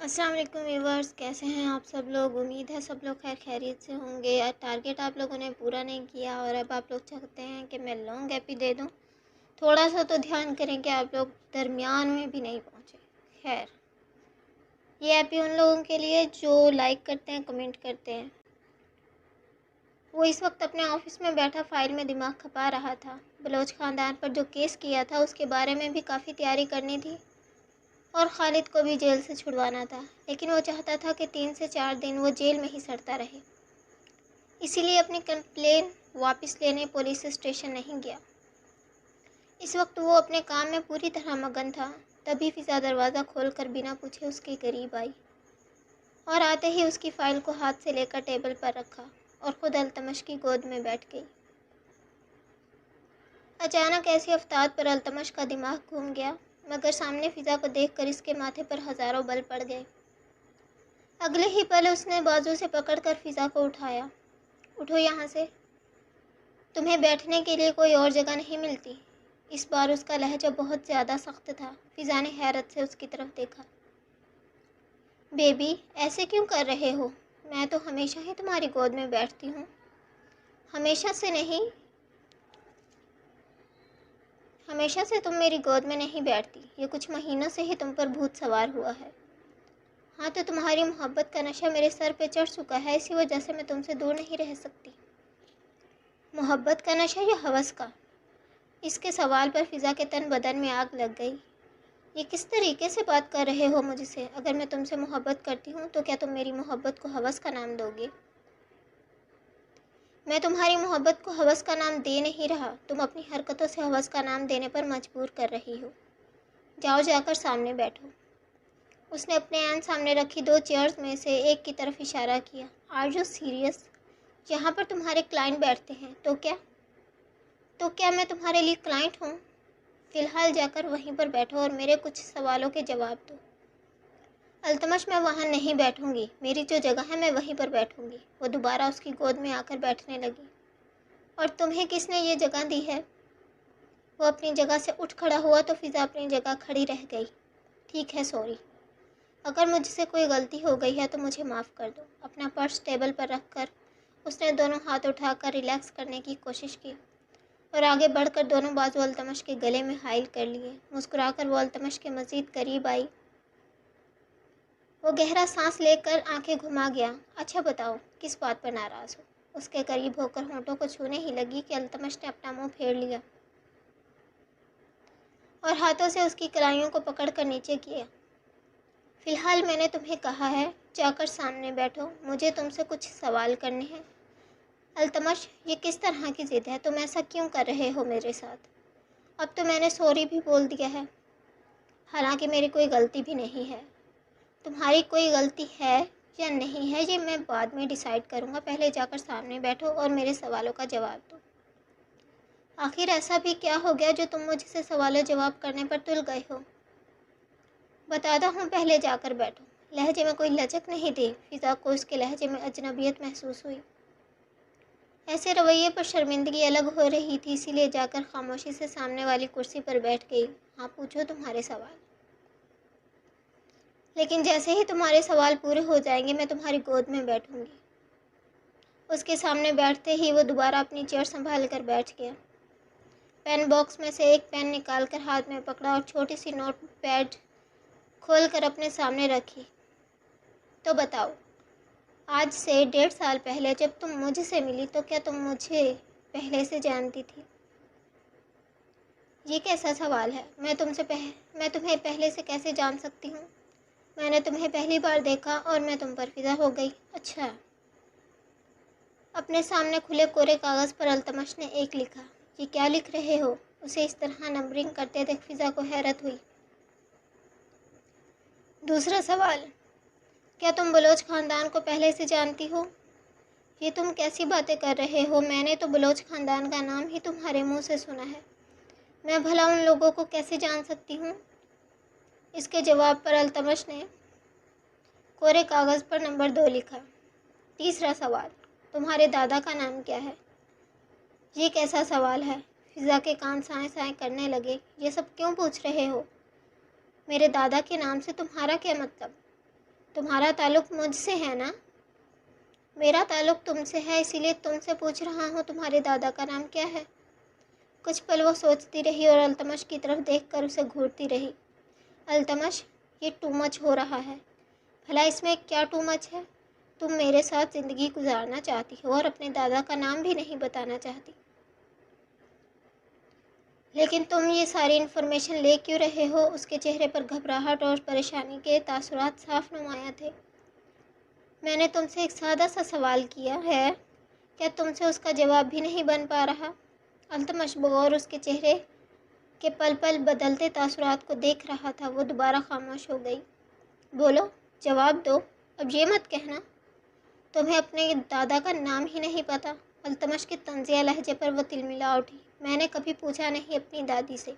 السلام علیکم ویورز، کیسے ہیں آپ سب لوگ؟ امید ہے سب لوگ خیر خیریت سے ہوں گے۔ ٹارگیٹ آپ لوگوں نے پورا نہیں کیا اور اب آپ لوگ چاہتے ہیں کہ میں لانگ ایپی دے دوں۔ تھوڑا سا تو دھیان کریں کہ آپ لوگ درمیان میں بھی نہیں پہنچے۔ خیر، یہ ایپی ان لوگوں کے لیے جو لائک کرتے ہیں، کمنٹ کرتے ہیں۔ وہ اس وقت اپنے آفس میں بیٹھا فائل میں دماغ کھپا رہا تھا۔ بلوچ خاندان پر جو کیس کیا تھا اس کے بارے میں بھی کافی تیاری کرنی تھی اور خالد کو بھی جیل سے چھڑوانا تھا، لیکن وہ چاہتا تھا کہ 3 سے 4 دن وہ جیل میں ہی سڑتا رہے۔ اسی لیے اپنی کمپلین واپس لینے پولیس اسٹیشن نہیں گیا۔ اس وقت وہ اپنے کام میں پوری طرح مگن تھا۔ تبھی فضا دروازہ کھول کر بنا پوچھے اس کے قریب آئی اور آتے ہی اس کی فائل کو ہاتھ سے لے کر ٹیبل پر رکھا اور خود التمش کی گود میں بیٹھ گئی۔ اچانک ایسی افتاد پر التمش کا دماغ گھوم گیا، مگر سامنے فضا کو دیکھ کر اس کے ماتھے پر ہزاروں بل پڑ گئے۔ اگلے ہی پل اس نے بازو سے پکڑ کر فضا کو اٹھایا۔ اٹھو یہاں سے، تمہیں بیٹھنے کے لیے کوئی اور جگہ نہیں ملتی؟ اس بار اس کا لہجہ بہت زیادہ سخت تھا۔ فضا نے حیرت سے اس کی طرف دیکھا۔ بیبی، ایسے کیوں کر رہے ہو؟ میں تو ہمیشہ ہی تمہاری گود میں بیٹھتی ہوں۔ ہمیشہ سے نہیں، ہمیشہ سے تم میری گود میں نہیں بیٹھتی، یہ کچھ مہینوں سے ہی تم پر بھوت سوار ہوا ہے۔ ہاں تو تمہاری محبت کا نشہ میرے سر پہ چڑھ چکا ہے، اسی وجہ سے میں تم سے دور نہیں رہ سکتی۔ محبت کا نشہ یا ہوس کا؟ اس کے سوال پر فضا کے تن بدن میں آگ لگ گئی۔ یہ کس طریقے سے بات کر رہے ہو مجھ سے؟ اگر میں تم سے محبت کرتی ہوں تو کیا تم میری محبت کو ہوس کا نام دو گے؟ میں تمہاری محبت کو ہوس کا نام دے نہیں رہا، تم اپنی حرکتوں سے ہوس کا نام دینے پر مجبور کر رہی ہو۔ جاؤ جا کر سامنے بیٹھو۔ اس نے اپنے عین سامنے رکھی 2 چیئرز میں سے ایک کی طرف اشارہ کیا۔ Are you serious? یہاں پر تمہارے کلائنٹ بیٹھتے ہیں تو کیا میں تمہارے لیے کلائنٹ ہوں؟ فی الحال جا کر وہیں پر بیٹھو اور میرے کچھ سوالوں کے جواب دو۔ التمش، میں وہاں نہیں بیٹھوں گی، میری جو جگہ ہے میں وہیں پر بیٹھوں گی۔ وہ دوبارہ اس کی گود میں آ کر بیٹھنے لگی۔ اور تمہیں کس نے یہ جگہ دی ہے؟ وہ اپنی جگہ سے اٹھ کھڑا ہوا تو فضا اپنی جگہ کھڑی رہ گئی۔ ٹھیک ہے، سوری۔ اگر مجھ سے کوئی غلطی ہو گئی ہے تو مجھے معاف کر دو۔ اپنا پرس ٹیبل پر رکھ کر اس نے دونوں ہاتھ اٹھا کر ریلیکس کرنے کی کوشش کی اور آگے بڑھ کر دونوں بازو التمش کے گلے میں حائل کر لیے۔ مسکرا کر وہ التمش کے مزید قریب آئی۔ وہ گہرا سانس لے کر آنکھیں گھما گیا۔ اچھا بتاؤ، کس بات پر ناراض ہو؟ اس کے قریب ہو کر ہونٹوں کو چھونے ہی لگی کہ التمش نے اپنا منہ پھیر لیا اور ہاتھوں سے اس کی کلائیوں کو پکڑ کر نیچے کیا۔ فی الحال میں نے تمہیں کہا ہے، جا کر سامنے بیٹھو، مجھے تم سے کچھ سوال کرنے ہیں۔ التمش، یہ کس طرح کی ضد ہے؟ تم ایسا کیوں کر رہے ہو میرے ساتھ؟ اب تو میں نے سوری بھی بول دیا ہے، حالانکہ میری کوئی غلطی بھی نہیں ہے۔ تمہاری کوئی غلطی ہے یا نہیں ہے یہ میں بعد میں ڈیسائیڈ کروں گا، پہلے جا کر سامنے بیٹھو اور میرے سوالوں کا جواب دو۔ آخر ایسا بھی کیا ہو گیا جو تم مجھ سے سوال و جواب کرنے پر تل گئے ہو؟ بتاتا ہوں، پہلے جا کر بیٹھو۔ لہجے میں کوئی لچک نہیں تھی۔ فضا کو اس کے لہجے میں اجنبیت محسوس ہوئی۔ ایسے رویے پر شرمندگی الگ ہو رہی تھی، اسی لیے جا کر خاموشی سے سامنے والی کرسی پر بیٹھ گئی۔ ہاں پوچھو تمہارے سوال، لیکن جیسے ہی تمہارے سوال پورے ہو جائیں گے میں تمہاری گود میں بیٹھوں گی۔ اس کے سامنے بیٹھتے ہی وہ دوبارہ اپنی چیئر سنبھال کر بیٹھ گیا۔ پین باکس میں سے ایک پین نکال کر ہاتھ میں پکڑا اور چھوٹی سی نوٹ پیڈ کھول کر اپنے سامنے رکھی۔ تو بتاؤ، آج سے 1.5 سال پہلے جب تم مجھ سے ملی تو کیا تم مجھے پہلے سے جانتی تھی؟ یہ کیسا سوال ہے؟ میں تمہیں پہلے سے کیسے جان سکتی ہوں؟ میں نے تمہیں پہلی بار دیکھا اور میں تم پر فدا ہو گئی۔ اچھا۔ اپنے سامنے کھلے کورے کاغذ پر التمش نے ایک لکھا۔ یہ کیا لکھ رہے ہو؟ اسے اس طرح نمبرنگ کرتے دیکھ فضا کو حیرت ہوئی۔ دوسرا سوال، کیا تم بلوچ خاندان کو پہلے سے جانتی ہو؟ یہ تم کیسی باتیں کر رہے ہو؟ میں نے تو بلوچ خاندان کا نام ہی تمہارے منہ سے سنا ہے، میں بھلا ان لوگوں کو کیسے جان سکتی ہوں؟ اس کے جواب پر التمش نے کورے کاغذ پر نمبر 2 لکھا۔ تیسرا سوال، تمہارے دادا کا نام کیا ہے؟ یہ کیسا سوال ہے؟ فضا کے کان سائیں سائیں کرنے لگے۔ یہ سب کیوں پوچھ رہے ہو؟ میرے دادا کے نام سے تمہارا کیا مطلب؟ तुम्हारा ताल्लुक़ मुझसे है ना? मेरा ताल्लुक़ तुमसे है, इसीलिए तुमसे पूछ रहा हूँ तुम्हारे दादा का नाम क्या है? कुछ पल वो सोचती रही और अल्तमश की तरफ देखकर उसे घूरती रही। अल्तमश, ये टू मच हो रहा है। भला इसमें क्या टू मच है? तुम मेरे साथ ज़िंदगी गुजारना चाहती हो और अपने दादा का नाम भी नहीं बताना चाहती, लेकिन तुम ये सारी इन्फॉर्मेशन ले क्यों रहे हो? उसके चेहरे पर घबराहट और परेशानी के तासुरात साफ नुमायां थे। मैंने तुमसे एक सादा सा सवाल किया है, क्या तुमसे उसका जवाब भी नहीं बन पा रहा? अल्तमश बगौर उसके चेहरे के पल पल बदलते तासुरात को देख रहा था। वो दोबारा खामोश हो गई। बोलो, जवाब दो, अब ये मत कहना तुम्हें अपने दादा का नाम ही नहीं पता। अल्तमश के तंजिया लहजे पर वो तिलमिला उठी। मैंने कभी पूछा नहीं अपनी दादी से।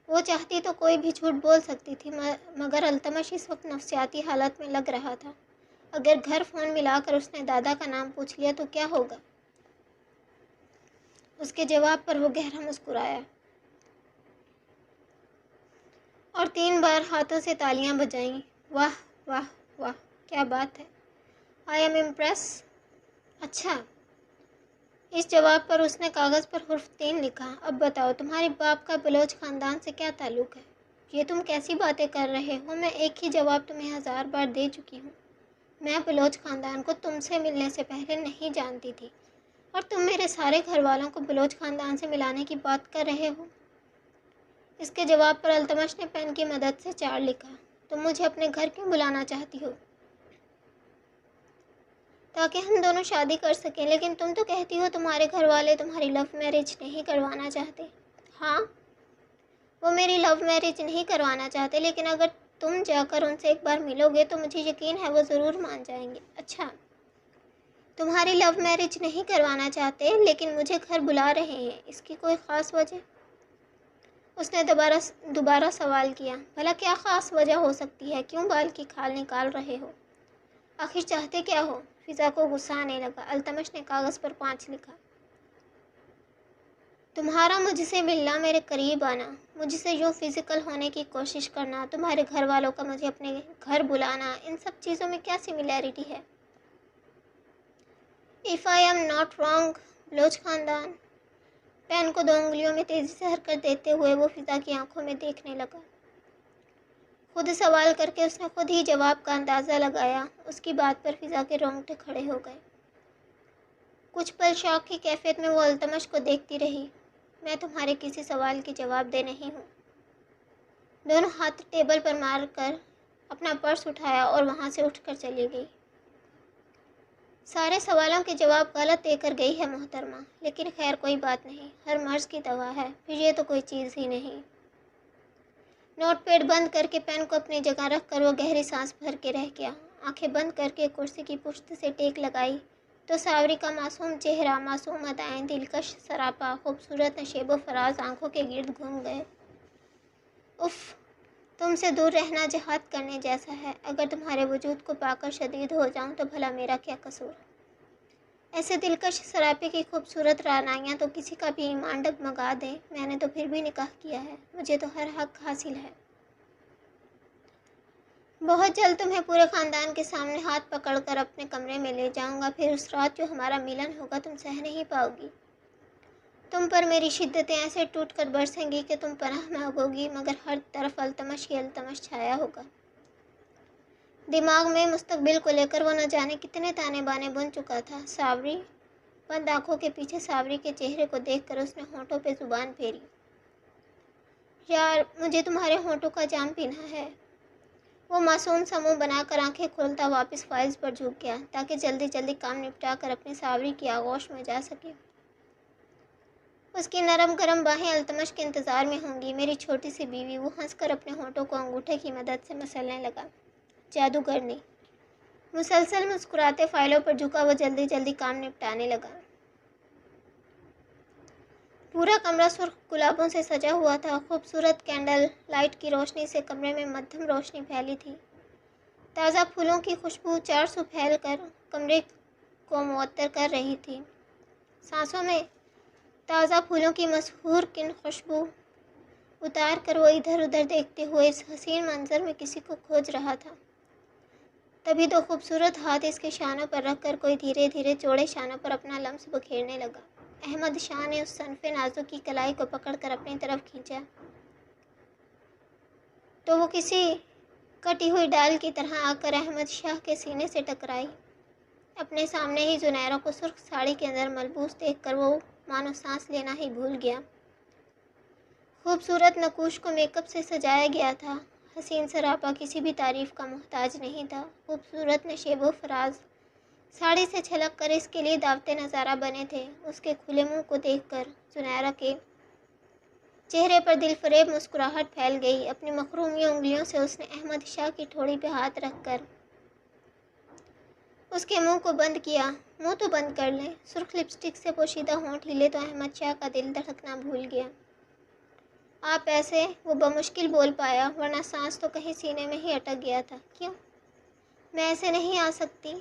वो चाहती तो कोई भी झूठ बोल सकती थी, मगर अल्तमश इस वक्त नफसियाती हालत में लग रहा था। अगर घर फ़ोन मिलाकर उसने दादा का नाम पूछ लिया तो क्या होगा? उसके जवाब पर वो गहरा मुस्कुराया और 3 बार हाथों से तालियां बजाईं। वाह वाह वाह, क्या बात है! I am impress. अच्छा। इस जवाब पर उसने कागज़ पर हुर्फ 3 लिखा। अब बताओ, तुम्हारे बाप का बलोच ख़ानदान से क्या ताल्लुक़ है? ये तुम कैसी बातें कर रहे हो? मैं एक ही जवाब तुम्हें 1000 बार दे चुकी हूँ। मैं बलोच ख़ानदान को तुमसे मिलने से पहले नहीं जानती थी, और तुम मेरे सारे घर वालों को बलोच ख़ानदान से मिलाने की बात कर रहे हो। इसके जवाब पर अल्तमश ने पेन की मदद से 4 लिखा। तुम मुझे अपने घर क्यों बुलाना चाहती हो? ताकि हम दोनों शादी कर सकें, लेकिन तुम तो कहती हो तुम्हारे घर वाले तुम्हारी लव मैरिज नहीं करवाना चाहते। हाँ, वो मेरी लव मैरिज नहीं करवाना चाहते, लेकिन अगर तुम जाकर उनसे एक बार मिलोगे तो मुझे यकीन है वो ज़रूर मान जाएंगे। अच्छा, तुम्हारी लव मैरिज नहीं करवाना चाहते, लेकिन मुझे घर बुला रहे हैं, इसकी कोई ख़ास वजह? उसने दोबारा सवाल किया। भला क्या ख़ास वजह हो सकती है? क्यों बाल की खाल निकाल रहे हो? आखिर चाहते क्या हो? फिज़ा को गुस्सा आने लगा। अल्तमश ने कागज़ पर 5 लिखा। तुम्हारा मुझसे मिलना, मेरे करीब आना, मुझसे यूँ फिज़िकल होने की कोशिश करना, तुम्हारे घर वालों का मुझे अपने घर बुलाना, इन सब चीज़ों में क्या सिमिलैरिटी है? If I am not wrong, Baloch ख़ानदान। पेन को 2 उंगलियों में तेज़ी से हरकत देते हुए वो फिज़ा की आंखों में देखने लगा। खुद सवाल करके उसने खुद ही जवाब का अंदाज़ा लगाया। उसकी बात पर फिज़ा के रोंगटे खड़े हो गए। कुछ पल शौक की कैफियत में वो अल्तमश को देखती रही। मैं तुम्हारे किसी सवाल के जवाब दे नहीं हूँ। दोनों हाथ टेबल पर मार कर अपना पर्स उठाया और वहाँ से उठकर चली गई। सारे सवालों के जवाब गलत देकर गई है मोहतरमा, लेकिन खैर कोई बात नहीं, हर मर्ज़ की दवा है, फिर ये तो कोई चीज़ ही नहीं। नोटपैड बंद करके पेन को अपनी जगह रख कर वो गहरी सांस भर के रह गया। आंखें बंद करके कुर्सी की पुश्त से टेक लगाई तो सावरी का मासूम चेहरा, मासूम अदाएं, दिलकश सरापा, खूबसूरत नशेबो फराज आंखों के गिर्द घूम गए। उफ़, तुमसे दूर रहना जिहाद करने जैसा है। अगर तुम्हारे वजूद को पाकर शदीद हो जाऊं तो भला मेरा क्या कसूर? ऐसे दिलकश सरापे की खूबसूरत रानाइयाँ तो किसी का भी ईमान डगमगा दे। मैंने तो फिर भी निकाह किया है, मुझे तो हर हक हासिल है। बहुत जल्द तुम्हें पूरे ख़ानदान के सामने हाथ पकड़कर अपने कमरे में ले जाऊंगा। फिर उस रात जो हमारा मिलन होगा तुम सह नहीं पाओगी। तुम पर मेरी शिद्दतें ऐसे टूट कर बरसेंगी कि तुम पनाह मांगोगी, मगर हर तरफ अल्तमश ही अल्तमश छाया होगा। दिमाग में मुस्तकबिल को लेकर वो न जाने कितने ताने बाने बुन चुका था। सावरी, बंद आंखों के पीछे सावरी के चेहरे को देखकर उसने होंठों पे जुबान फेरी। यार, मुझे तुम्हारे होंठों का जाम पीना है। वो मासूम सा मुंह बनाकर आंखें खोलता वापस फाइल्स पर झुक गया ताकि जल्दी जल्दी काम निपटा कर अपनी सावरी की आगोश में जा सके। उसकी नरम गरम बाहें अल्तमश के इंतज़ार में होंगी, मेरी छोटी सी बीवी। वो हंसकर अपने होंठों को अंगूठे की मदद से मसलने लगा। जादूगरनी। मुसलसल मुस्कुराते फाइलों पर झुका वो जल्दी जल्दी काम निपटाने लगा। पूरा कमरा सुर्ख गुलाबों से सजा हुआ था। खूबसूरत कैंडल लाइट की रोशनी से कमरे में मध्यम रोशनी फैली थी। ताज़ा फूलों की खुशबू चार सू फैल कर कमरे को मुअत्तर कर रही थी। सांसों में ताज़ा फूलों की मशहूर किन खुशबू उतार कर वो इधर उधर देखते हुए इस हसीन मंजर में किसी को खोज रहा था। तभी दो खूबसूरत हाथ इसके शानों पर रखकर कोई धीरे धीरे चौड़े शानों पर अपना लम्स बखेरने लगा। अहमद शाह ने उस सनफे नाजुक की कलाई को पकड़कर अपनी तरफ खींचा तो वो किसी कटी हुई डाल की तरह आकर अहमद शाह के सीने से टकराई। अपने सामने ही जुनैरा को सुर्ख साड़ी के अंदर मलबूस देखकर वो मानो सांस लेना ही भूल गया। खूबसूरत नकूश को मेकअप से सजाया गया था। हसीन सरापा किसी भी तारीफ का मोहताज नहीं था। खूबसूरत नशेबो फराज साड़ी से छलक कर इसके लिए दावते नज़ारा बने थे। उसके खुले मुंह को देखकर जुनैरा के चेहरे पर दिलफरेब मुस्कुराहट फैल गई। अपनी मखरूमी उंगलियों से उसने अहमद शाह की ठोड़ी पे हाथ रखकर उसके मुंह को बंद किया। मुंह तो बंद कर ले। सुर्ख लिपस्टिक से पोशीदा होंठ हिले तो अहमद शाह का दिल धड़कना भूल गया। आप ऐसे, वो बमुश्किल बोल पाया, वरना सांस तो कहीं सीने में ही अटक गया था। क्यों? मैं ऐसे नहीं आ सकती।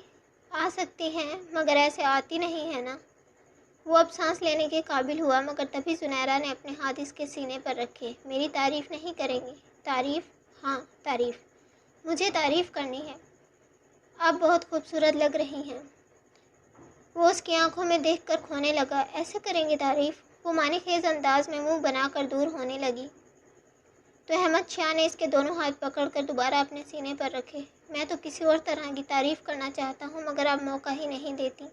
आ सकती हैं, मगर ऐसे आती नहीं है ना। वो अब सांस लेने के काबिल हुआ, मगर तभी जुनैरा ने अपने हाथ इसके सीने पर रखे। मेरी तारीफ़ नहीं करेंगी? तारीफ़? हाँ, तारीफ़। मुझे तारीफ़ करनी है। आप बहुत खूबसूरत लग रही हैं। वो उसकी आंखों में देखकर खोने लगा। ऐसे करेंगे तारीफ़? वो मानीखेज अंदाज में मुंह बनाकर दूर होने लगी तो अहमद शाह ने इसके दोनों हाथ पकड़कर दोबारा अपने सीने पर रखे। मैं तो किसी और तरह की तारीफ़ करना चाहता हूँ, मगर आप मौका ही नहीं देती।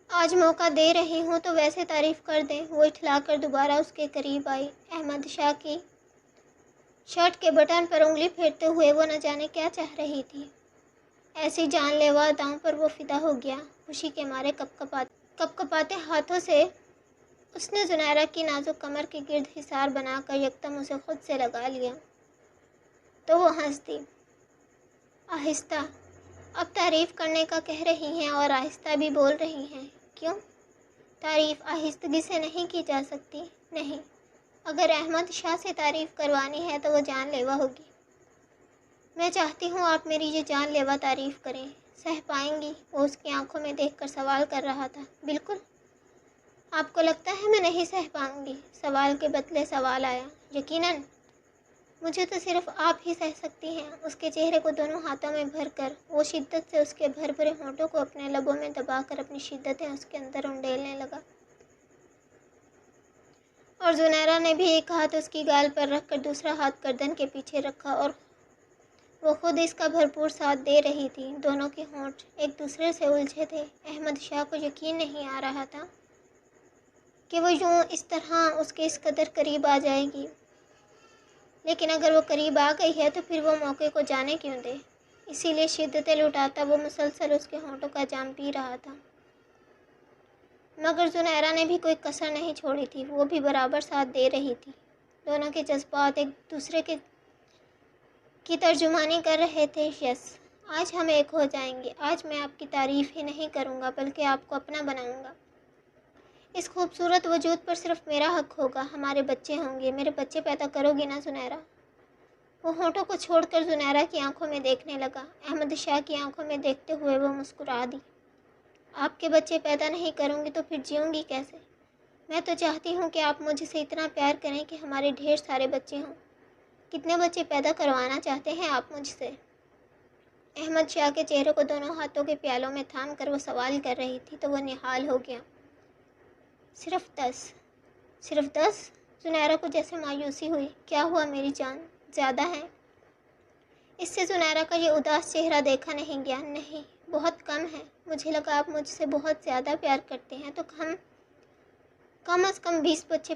आज मौका दे रही हूँ तो वैसे तारीफ़ कर दें। वो इठलाकर दोबारा उसके करीब आई। अहमद शाह की शर्ट के बटन पर उंगली फेरते हुए वो न जाने क्या चाह रही थी। ऐसी जानलेवा अदाओं पर वो फिदा हो गया। खुशी के मारे कपकपाते हाथों से उसने जुनैरा की नाजुक कमर के गिर्द हिसार बनाकर यकदम उसे खुद से लगा लिया तो वो हंस दी। आहिस्ता। अब तारीफ़ करने का कह रही हैं और आहिस्ता भी बोल रही हैं। क्यों? तारीफ़ आहिस्तगी से नहीं की जा सकती। नहीं, अगर अहमद शाह से तारीफ़ करवानी है तो वो जानलेवा होगी। मैं चाहती हूँ आप मेरी ये जानलेवा तारीफ़ करें। सह पाएंगी? वो उसकी आंखों में देखकर सवाल कर रहा था। बिल्कुल। आपको लगता है मैं नहीं सह पाऊंगी? सवाल के बदले सवाल आया। यकीनन। मुझे तो सिर्फ आप ही सह सकती हैं। उसके चेहरे को दोनों हाथों में भरकर वो शिद्दत से उसके भर भरे होंठों को अपने लबों में दबाकर अपनी शिद्दतें उसके अंदर उंडेलने लगा। और जुनैरा ने भी एक हाथ उसकी गाल पर रखकर दूसरा हाथ गर्दन के पीछे रखा और वो खुद इसका भरपूर साथ दे रही थी। दोनों के होंठ एक दूसरे से उलझे थे। अहमद शाह को यकीन नहीं आ रहा था कि वो यूं इस तरह उसके इस कदर करीब आ जाएगी, लेकिन अगर वो करीब आ गई है तो फिर वो मौके को जाने क्यों दे। इसीलिए शिद्दतें लुटाता वो मुसलसल उसके होंठों का जाम पी रहा था। मगर जुनैरा ने भी कोई कसर नहीं छोड़ी थी। वो भी बराबर साथ दे रही थी। दोनों के जज्बात एक दूसरे की तर्जुमानी कर रहे थे। यस, आज हम एक हो जाएंगे। आज मैं आपकी तारीफ़ ही नहीं करूँगा बल्कि आपको अपना बनाऊँगा। इस खूबसूरत वजूद पर सिर्फ मेरा हक होगा। हमारे बच्चे होंगे। मेरे बच्चे पैदा करोगी ना जुनैरा? वो होंठों को छोड़कर जुनैरा की आंखों में देखने लगा। अहमद शाह की आंखों में देखते हुए वो मुस्कुरा दी। आपके बच्चे पैदा नहीं करूँगी तो फिर जीऊँगी कैसे? मैं तो चाहती हूँ कि आप मुझसे इतना प्यार करें कि हमारे ढेर सारे बच्चे हों। कितने बच्चे पैदा करवाना चाहते हैं आप मुझसे? अहमद शाह के चेहरे को दोनों हाथों के प्यालों में थाम कर वो सवाल कर रही थी तो वो निहाल हो गया। सिर्फ 10? सिर्फ 10? जुनैरा को जैसे मायूसी हुई। क्या हुआ मेरी जान, ज़्यादा है? इससे जुनैरा का ये उदास चेहरा देखा नहीं गया। नहीं, बहुत कम है। मुझे लगा आप मुझसे बहुत ज़्यादा प्यार करते हैं तो हम कम से कम 20 बच्चे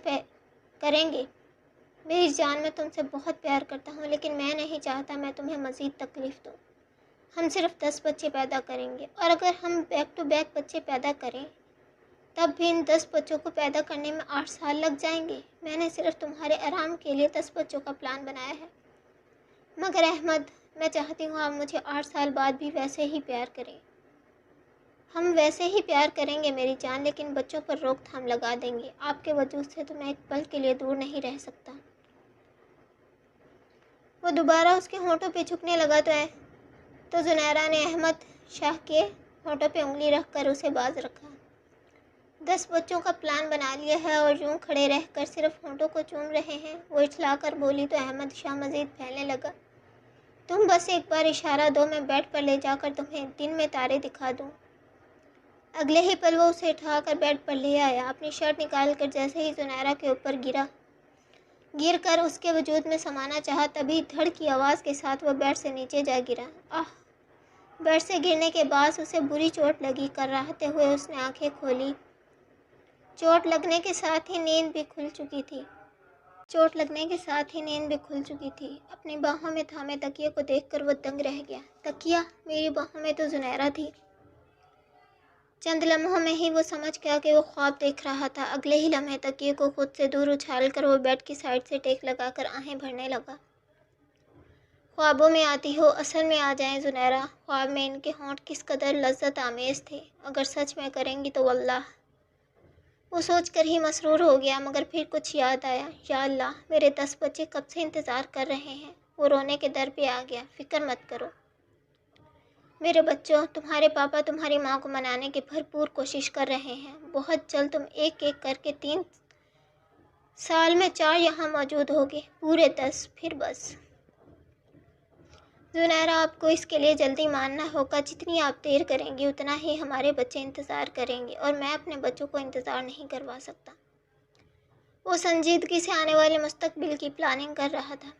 करेंगे। मेरी जान, मैं तुमसे बहुत प्यार करता हूँ, लेकिन मैं नहीं चाहता मैं तुम्हें मज़ीद तकलीफ़ दूँ। हम सिर्फ 10 बच्चे पैदा करेंगे, और अगर हम बैक टू बैक बच्चे पैदा करें तब भी इन 10 बच्चों को पैदा करने में 8 साल लग जाएंगे। मैंने सिर्फ तुम्हारे आराम के लिए 10 बच्चों का प्लान बनाया है। मगर अहमद, मैं चाहती हूँ आप मुझे 8 साल बाद भी वैसे ही प्यार करें। हम वैसे ही प्यार करेंगे मेरी जान, लेकिन बच्चों पर रोकथाम लगा देंगे। आपके वजूद से तो मैं एक पल के लिए दूर नहीं रह सकता। वो दोबारा उसके होंठों पे झुकने लगा तो जुनैरा ने अहमद शाह के होंठों पे उंगली रखकर उसे बाज रखा। 10 बच्चों का प्लान बना लिया है और यूं खड़े रहकर सिर्फ होंठों को चूम रहे हैं। वो इठलाकर बोली तो अहमद शाह मज़ीद फैलने लगा। तुम बस एक बार इशारा दो, मैं बेड पर ले जाकर तुम्हें दिन में तारे दिखा दूँ। अगले ही पल वो उसे उठाकर बेड पर ले आया। अपनी शर्ट निकालकर जैसे ही जुनैरा के ऊपर गिर कर उसके वजूद में समाना चाहा, तभी धड़ की आवाज़ के साथ वो बेड से नीचे जा गिरा। आह! बेड से गिरने के बाद उसे बुरी चोट लगी। कराहते हुए उसने आंखें खोली। चोट लगने के साथ ही नींद भी खुल चुकी थी। अपनी बाहों में थामे तकिए को देखकर वो दंग रह गया। तकिया? मेरी बाहों में तो जुनैरा थी। चंद लम्हों में ही वो समझ गया कि वो ख्वाब देख रहा था। अगले ही लम्हे तकिए को खुद से दूर उछालकर वो बेड की साइड से टेक लगाकर आहें भरने लगा। ख्वाबों में आती हो, असल में आ जाएं जुनैरा। ख्वाब में इनके होंठ किस कदर लज्जत आमेज़ थे। अगर सच में करेंगी तो वल्लाह। वो सोच कर ही मसरूर हो गया, मगर फिर कुछ याद आया। या अल्लाह, मेरे 10 बच्चे कब से इंतज़ार कर रहे हैं। वो रोने के दर पे आ गया। फ़िक्र मत करो मेरे बच्चों, तुम्हारे पापा तुम्हारी माँ को मनाने की भरपूर कोशिश कर रहे हैं। बहुत जल्द तुम एक एक करके 3 साल में 4 यहाँ मौजूद होगे, पूरे 10, फिर बस। जुनैरा, आपको इसके लिए जल्दी मानना होगा। जितनी आप देर करेंगी उतना ही हमारे बच्चे इंतज़ार करेंगे, और मैं अपने बच्चों को इंतज़ार नहीं करवा सकता। वो संजीदगी से आने वाले मुस्तकबिल की प्लानिंग कर रहा था।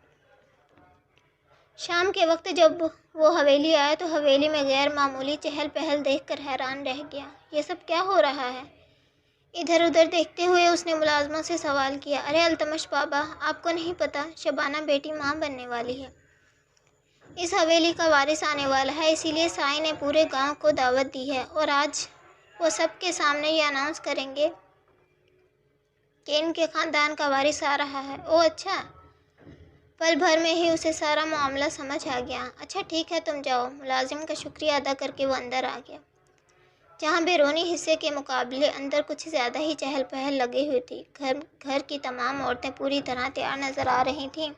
शाम के वक्त जब वो हवेली आया तो हवेली में गैर मामूली चहल पहल देखकर हैरान रह गया। ये सब क्या हो रहा है? इधर उधर देखते हुए उसने मुलाजमों से सवाल किया। अरे अल्तमश बाबा, आपको नहीं पता शबाना बेटी माँ बनने वाली है। इस हवेली का वारिस आने वाला है, इसीलिए साईं ने पूरे गांव को दावत दी है, और आज वो सबके सामने ये अनाउंस करेंगे कि इनके ख़ानदान का वारिस आ रहा है। ओह अच्छा। पल भर में ही उसे सारा मामला समझ आ गया। अच्छा ठीक है, तुम जाओ। मुलाजिम का शुक्रिया अदा करके वो अंदर आ गया, जहाँ बैरूनी हिस्से के मुकाबले अंदर कुछ ज़्यादा ही चहल पहल लगी हुई थी। घर की तमाम औरतें पूरी तरह तैयार नज़र आ रही थीं।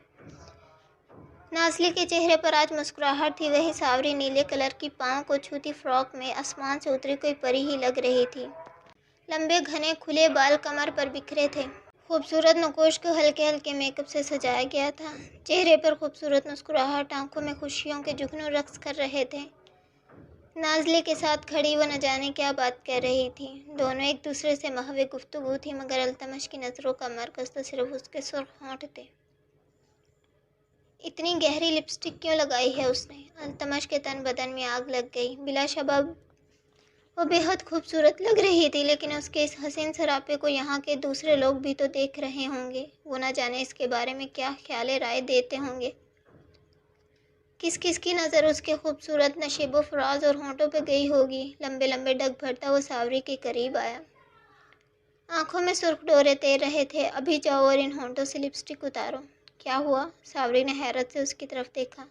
नाज़ली के चेहरे पर आज मुस्कुराहट थी। वही सावरी नीले कलर की पाँव को छूती फ्रॉक में आसमान से उतरी कोई परी ही लग रही थी। लंबे घने खुले बाल कमर पर बिखरे थे। खूबसूरत नकोश को हल्के हल्के मेकअप से सजाया गया था। चेहरे पर खूबसूरत मुस्कुराहट, आंखों में खुशियों के जुगनू रक्स कर रहे थे। नाज़ली के साथ खड़ी वो न जाने क्या बात कर रही थी। दोनों एक दूसरे से महवे गुफ्तगू थी, मगर अल्तमश की नज़रों का मरकज़ तो सिर्फ उसके सुर्ख होंठ थे। इतनी गहरी लिपस्टिक क्यों लगाई है उसने? अल्तमश के तन बदन में आग लग गई। बिलाशबा वो बेहद खूबसूरत लग रही थी, लेकिन उसके इस हसीन सरापे को यहाँ के दूसरे लोग भी तो देख रहे होंगे। वो न जाने इसके बारे में क्या ख्याल राय देते होंगे। किस किस की नज़र उसके खूबसूरत नशीबो फराज और होंठों पे गई होगी। लंबे लंबे डग भरता वो सावरी के करीब आया। आंखों में सुर्ख डोरे तैर रहे थे। अभी जाओ और इन होंठों से लिपस्टिक उतारो। क्या हुआ? सावरी ने हैरत से उसकी तरफ देखा।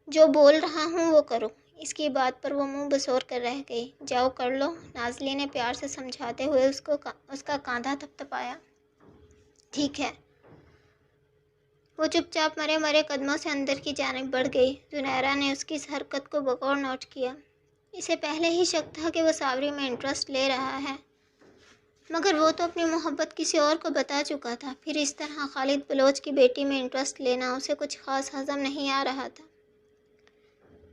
जो बोल रहा हूँ वो करो। इसकी बात पर वो मुंह बसोर कर रह गई। जाओ कर लो, नाज़ली ने प्यार से समझाते हुए उसका कांधा थपथपाया। ठीक है। वो चुपचाप मरे मरे कदमों से अंदर की जानिब बढ़ गई। जुनैरा ने उसकी इस हरकत को बगौर नोट किया। इसे पहले ही शक था कि वो सावरी में इंटरेस्ट ले रहा है, मगर वो तो अपनी मोहब्बत किसी और को बता चुका था। फिर इस तरह खालिद बलोच की बेटी में इंटरेस्ट लेना उसे कुछ ख़ास हज़म नहीं आ रहा था।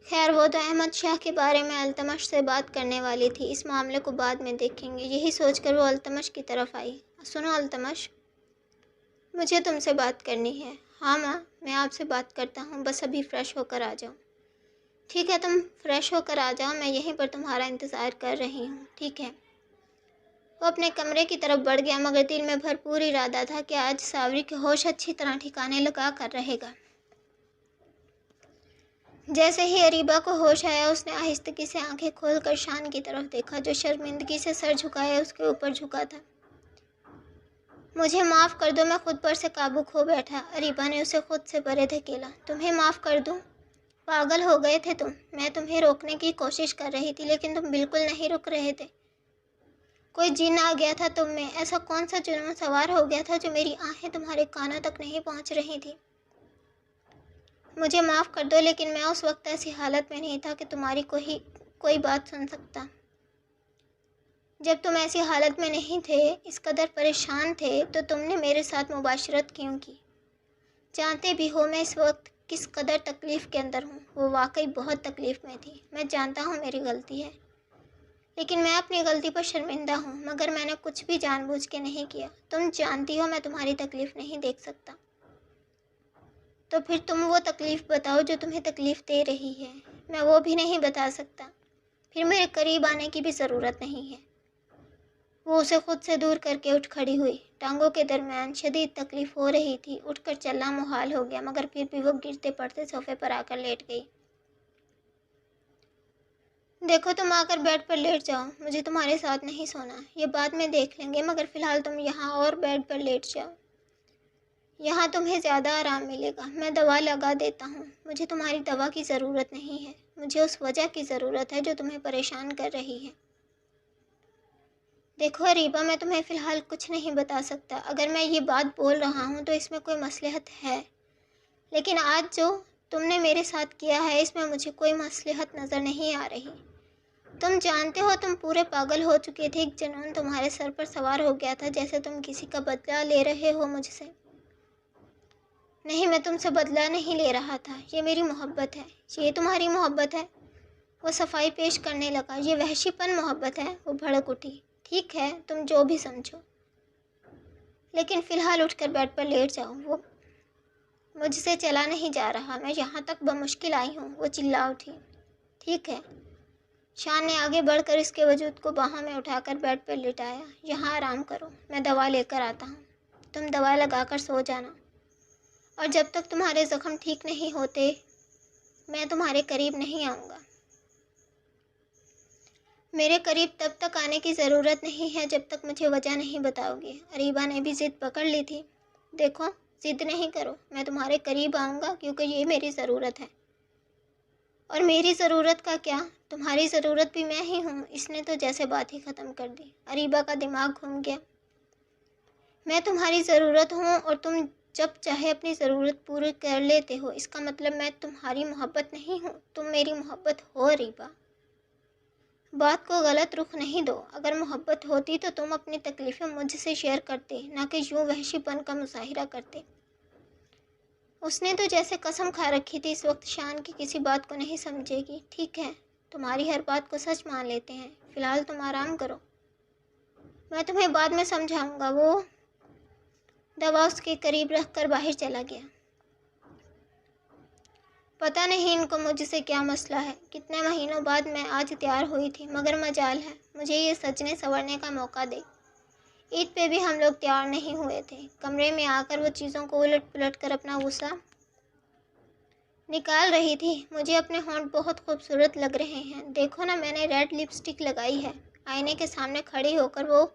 खैर, वो तो अहमद शाह के बारे में अल्तमश से बात करने वाली थी। इस मामले को बाद में देखेंगे। यही सोचकर वो अल्तमश की तरफ आई। सुनो अल्तमश, मुझे तुमसे बात करनी है। हाँ माँ, मैं आपसे बात करता हूँ, बस अभी फ़्रेश होकर आ जाओ। ठीक है, तुम फ़्रेश होकर आ जाओ, मैं यहीं पर तुम्हारा इंतज़ार कर रही हूँ। ठीक है। वो अपने कमरे की तरफ बढ़ गया, मगर दिल में भरपूर इरादा था कि आज सावरी के होश अच्छी तरह ठिकाने लगा कर रहेगा। जैसे ही अरीबा को होश आया, उसने आहिस्तगी से आंखें खोलकर शान की तरफ देखा, जो शर्मिंदगी से सर झुकाए उसके ऊपर झुका था। मुझे माफ़ कर दो, मैं खुद पर से काबू खो बैठा। अरीबा ने उसे खुद से परे धकेला। तुम्हें माफ़ कर दूं? पागल हो गए थे तुम। मैं तुम्हें रोकने की कोशिश कर रही थी, लेकिन तुम बिल्कुल नहीं रुक रहे थे। कोई जिन आ गया था तुम में। ऐसा कौन सा जुनून सवार हो गया था जो मेरी आहें तुम्हारे कानों तक नहीं पहुंच रही थी? मुझे माफ़ कर दो, लेकिन मैं उस वक्त ऐसी हालत में नहीं था कि तुम्हारी कोई बात सुन सकता। जब तुम ऐसी हालत में नहीं थे, इस कदर परेशान थे, तो तुमने मेरे साथ मुबाशरत क्यों की? जानते भी हो मैं इस वक्त किस कदर तकलीफ़ के अंदर हूँ। वो वाकई बहुत तकलीफ़ में थी। मैं जानता हूँ मेरी गलती है, लेकिन मैं अपनी गलती पर शर्मिंदा हूँ, मगर मैंने कुछ भी जानबूझ के नहीं किया। तुम जानती हो मैं तुम्हारी तकलीफ़ नहीं देख सकता, तो फिर तुम वो तकलीफ़ बताओ जो तुम्हें तकलीफ़ दे रही है। मैं वो भी नहीं बता सकता, फिर मेरे करीब आने की भी ज़रूरत नहीं है। वो उसे खुद से दूर करके उठ खड़ी हुई। टांगों के दरमियान शदीद तकलीफ़ हो रही थी। उठकर चलना मुहाल हो गया, मगर फिर भी वो गिरते पड़ते सोफे पर आकर लेट गई। देखो, तुम आकर बेड पर लेट जाओ। मुझे तुम्हारे साथ नहीं सोना, ये बाद में देख लेंगे, मगर फ़िलहाल तुम यहाँ और बेड पर लेट जाओ। यहाँ तुम्हें ज़्यादा आराम मिलेगा। मैं दवा लगा देता हूँ। मुझे तुम्हारी दवा की ज़रूरत नहीं है, मुझे उस वजह की ज़रूरत है जो तुम्हें परेशान कर रही है। देखो अरीबा, मैं तुम्हें फ़िलहाल कुछ नहीं बता सकता। अगर मैं ये बात बोल रहा हूँ तो इसमें कोई मसलहत है, लेकिन आज जो तुमने मेरे साथ किया है इसमें मुझे कोई मसलहत नज़र नहीं आ रही। तुम जानते हो तुम पूरे पागल हो चुके थे। एक जुनून तुम्हारे सर पर सवार हो गया था, जैसे तुम किसी का बदला ले रहे हो मुझसे। नहीं, मैं तुमसे बदला नहीं ले रहा था। ये मेरी मोहब्बत है। ये तुम्हारी मोहब्बत है। वो सफाई पेश करने लगा। ये वहशीपन मोहब्बत है। वो भड़क उठी। ठीक है, तुम जो भी समझो, लेकिन फ़िलहाल उठकर बेड पर लेट जाओ। वो मुझसे चला नहीं जा रहा। मैं यहाँ तक बमुश्किल आई हूँ। वो चिल्ला उठी। ठीक है। शान ने आगे बढ़कर इसके वजूद को बाहों में उठाकर बेड पर लिटाया। यहाँ आराम करो, मैं दवा लेकर आता हूँ। तुम दवा लगाकर सो जाना, और जब तक तुम्हारे ज़ख्म ठीक नहीं होते मैं तुम्हारे करीब नहीं आऊँगा। मेरे करीब तब तक आने की ज़रूरत नहीं है जब तक मुझे वजह नहीं बताओगे। अरीबा ने भी ज़िद पकड़ ली थी। देखो, ज़िद नहीं करो, मैं तुम्हारे करीब आऊँगा क्योंकि ये मेरी ज़रूरत है। और मेरी ज़रूरत का क्या, तुम्हारी ज़रूरत भी मैं ही हूँ। इसने तो जैसे बात ही ख़त्म कर दी। अरीबा का दिमाग घूम गया। मैं तुम्हारी ज़रूरत हूँ और तुम जब चाहे अपनी ज़रूरत पूरी कर लेते हो। इसका मतलब मैं तुम्हारी मोहब्बत नहीं हूँ, तुम मेरी मोहब्बत हो अरीबा। बात को गलत रुख नहीं दो। अगर मोहब्बत होती तो तुम अपनी तकलीफ़ें मुझसे शेयर करते, ना कि यूँ वहशीपन का मुजाहिरा करते। उसने तो जैसे कसम खा रखी थी इस वक्त शान की किसी बात को नहीं समझेगी। ठीक है, तुम्हारी हर बात को सच मान लेते हैं। फ़िलहाल तुम आराम करो, मैं तुम्हें बाद में समझाऊंगा। वो दवा उसके करीब रख कर बाहर चला गया। पता नहीं इनको मुझसे क्या मसला है। कितने महीनों बाद मैं आज तैयार हुई थी, मगर मजाल है मुझे ये सजने संवरने का मौका दे। ईद पे भी हम लोग तैयार नहीं हुए थे। कमरे में आकर वो चीज़ों को उलट पुलट कर अपना गुस्सा निकाल रही थी। मुझे अपने होंठ बहुत खूबसूरत लग रहे हैं। देखो ना, मैंने रेड लिपस्टिक लगाई है। आईने के सामने खड़ी होकर वो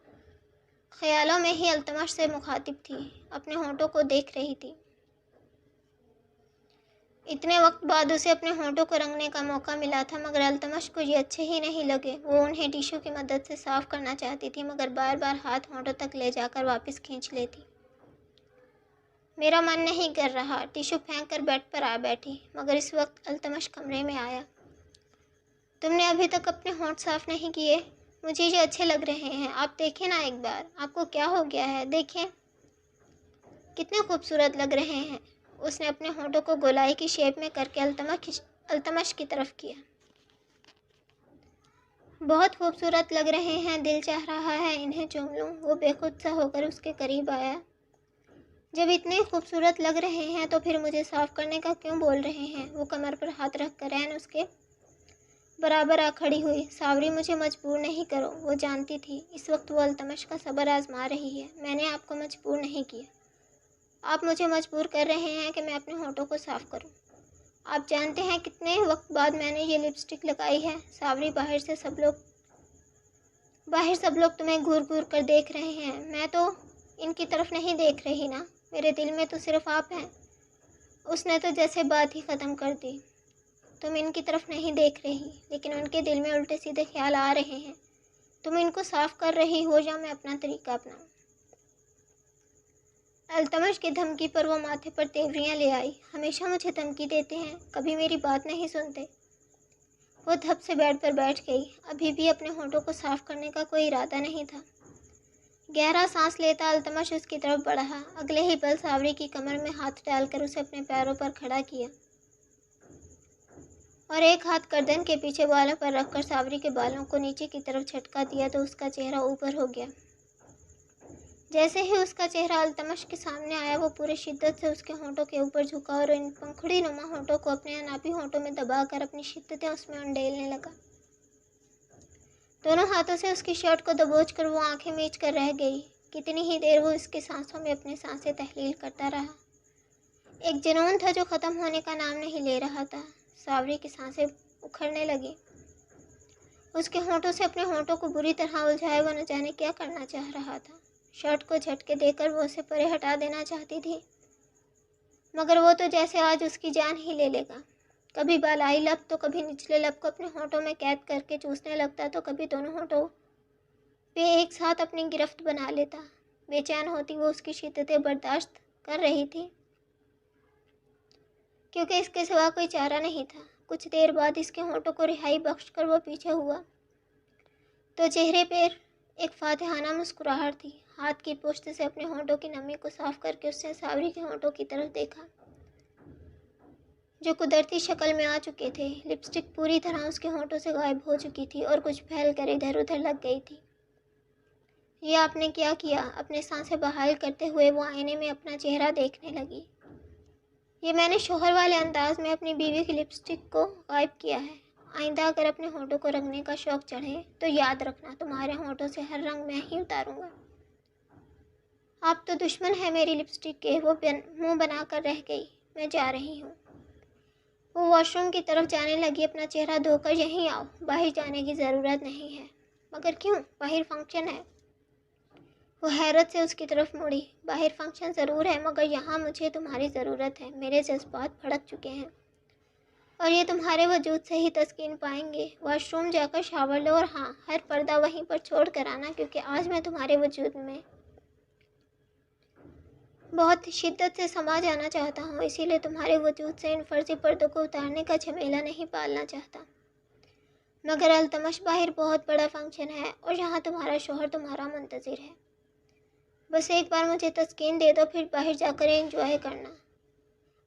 ख्यालों में ही अल्तमश से मुखातिब थी, अपने होंठों को देख रही थी। इतने वक्त बाद उसे अपने होंठों को रंगने का मौका मिला था, मगर अल्तमश को ये अच्छे ही नहीं लगे। वो उन्हें टिश्यू की मदद से साफ़ करना चाहती थी, मगर बार बार हाथ होंठों तक ले जाकर वापस खींच लेती। मेरा मन नहीं कर रहा। टिश्यू फेंक कर बेड पर आ बैठी, मगर इस वक्त अल्तमश कमरे में आया। तुमने अभी तक अपने होंठ साफ़ नहीं किए? मुझे ये अच्छे लग रहे हैं, आप देखें ना एक बार। आपको क्या हो गया है? देखें कितने खूबसूरत लग रहे हैं। उसने अपने होंठों को गोलाई की शेप में करके अल्तमश की तरफ किया। बहुत खूबसूरत लग रहे हैं, दिल चाह रहा है इन्हें चूम लूं। वो बेखुद सा होकर उसके करीब आया। जब इतने खूबसूरत लग रहे हैं तो फिर मुझे साफ़ करने का क्यों बोल रहे हैं? वो कमर पर हाथ रख कर रैन उसके बराबर आ खड़ी हुई। सावरी, मुझे मजबूर नहीं करो। वो जानती थी इस वक्त वो अल्तमश का सब्र आजमा रही है। मैंने आपको मजबूर नहीं किया, आप मुझे मजबूर कर रहे हैं कि मैं अपने होंठों को साफ़ करूं। आप जानते हैं कितने वक्त बाद मैंने ये लिपस्टिक लगाई है? सावरी, बाहर सब लोग तुम्हें घूर घूर कर देख रहे हैं। मैं तो इनकी तरफ नहीं देख रही ना, मेरे दिल में तो सिर्फ आप हैं। उसने तो जैसे बात ही ख़त्म कर दी। तुम इनकी तरफ नहीं देख रही, लेकिन उनके दिल में उल्टे सीधे ख्याल आ रहे हैं। तुम इनको साफ़ कर रही हो या मैं अपना तरीका अपनाऊं? अल्तमश की धमकी पर वो माथे पर तेवरियां ले आई। हमेशा मुझे धमकी देते हैं, कभी मेरी बात नहीं सुनते। वो धप से बेड पर बैठ गई। अभी भी अपने होंठों को साफ़ करने का कोई इरादा नहीं था। गहरा सांस लेता अल्तमश उसकी तरफ बढ़ा। अगले ही पल सावरी की कमर में हाथ डालकर उसे अपने पैरों पर खड़ा किया। और एक हाथ गर्दन के पीछे बालों पर रखकर सावरी के बालों को नीचे की तरफ झटका दिया तो उसका चेहरा ऊपर हो गया। जैसे ही उसका चेहरा अल्तमश के सामने आया, वो पूरी शिद्दत से उसके होंठों के ऊपर झुका और इन पंखुड़ी नुमा होंठों को अपने अनापी होंठों में दबाकर अपनी शिद्दतें उसमें उंडेलने लगा। दोनों हाथों से उसकी शर्ट को दबोचकर वो आंखें मीच कर रह गई। कितनी ही देर वो इसकी सांसों में अपनी सांसें तहलील करता रहा। एक जुनून था जो ख़त्म होने का नाम नहीं ले रहा था। सावरी की सांसें उखड़ने लगी। उसके होंठों से अपने होंठों को बुरी तरह उलझाए वो न जाने क्या करना चाह रहा था। शर्ट को झटके देकर वो उसे परे हटा देना चाहती थी, मगर वो तो जैसे आज उसकी जान ही ले लेगा। कभी बालाई लब तो कभी निचले लब को अपने होंठों में कैद करके चूसने लगता, तो कभी दोनों होंठों पे एक साथ अपनी गिरफ्त बना लेता। बेचैन होती वो उसकी शिद्दतें बर्दाश्त कर रही थी, क्योंकि इसके सिवा कोई चारा नहीं था। कुछ देर बाद इसके होंठों को रिहाई बख्शकर वो पीछे हुआ तो चेहरे पर एक फातिहाना मुस्कुराहट थी। हाथ की पुश्त से अपने होंठों की नमी को साफ करके उसने सावरी के होंठों की तरफ देखा, जो कुदरती शक्ल में आ चुके थे। लिपस्टिक पूरी तरह उसके होंठों से गायब हो चुकी थी और कुछ फैल कर इधर उधर लग गई थी। ये आपने क्या किया? अपने सांसें बहाल करते हुए वो आईने में अपना चेहरा देखने लगी। ये मैंने शोहर वाले अंदाज में अपनी बीवी की लिपस्टिक को गायब किया है। आइंदा अगर अपने होंठों को रंगने का शौक चढ़े तो याद रखना, तुम्हारे होंठों से हर रंग मैं ही उतारूंगा। आप तो दुश्मन है मेरी लिपस्टिक के। वो मुंह बनाकर रह गई। मैं जा रही हूँ। वो वॉशरूम की तरफ जाने लगी। अपना चेहरा धोकर यहीं आओ, बाहर जाने की ज़रूरत नहीं है। मगर क्यों? बाहर फंक्शन है। वो हैरत से उसकी तरफ मुड़ी। बाहर फंक्शन ज़रूर है, मगर यहाँ मुझे तुम्हारी ज़रूरत है। मेरे जज्बात भड़क चुके हैं और ये तुम्हारे वजूद से ही तस्कीन पाएंगे। वॉशरूम जाकर शावर लो और हाँ, हर पर्दा वहीं पर छोड़ कर आना, क्योंकि आज मैं तुम्हारे वजूद में बहुत शिद्दत से समा जाना चाहता हूँ। इसीलिए तुम्हारे वजूद से इन फर्जी पर्दों को उतारने का झमेला नहीं पालना चाहता। मगर अल्तमश, बाहर बहुत बड़ा फंक्शन है और यहाँ तुम्हारा शोहर तुम्हारा मुंतज़िर है। बस एक बार मुझे तस्कीन दे दो, फिर बाहर जाकर एंजॉय करना।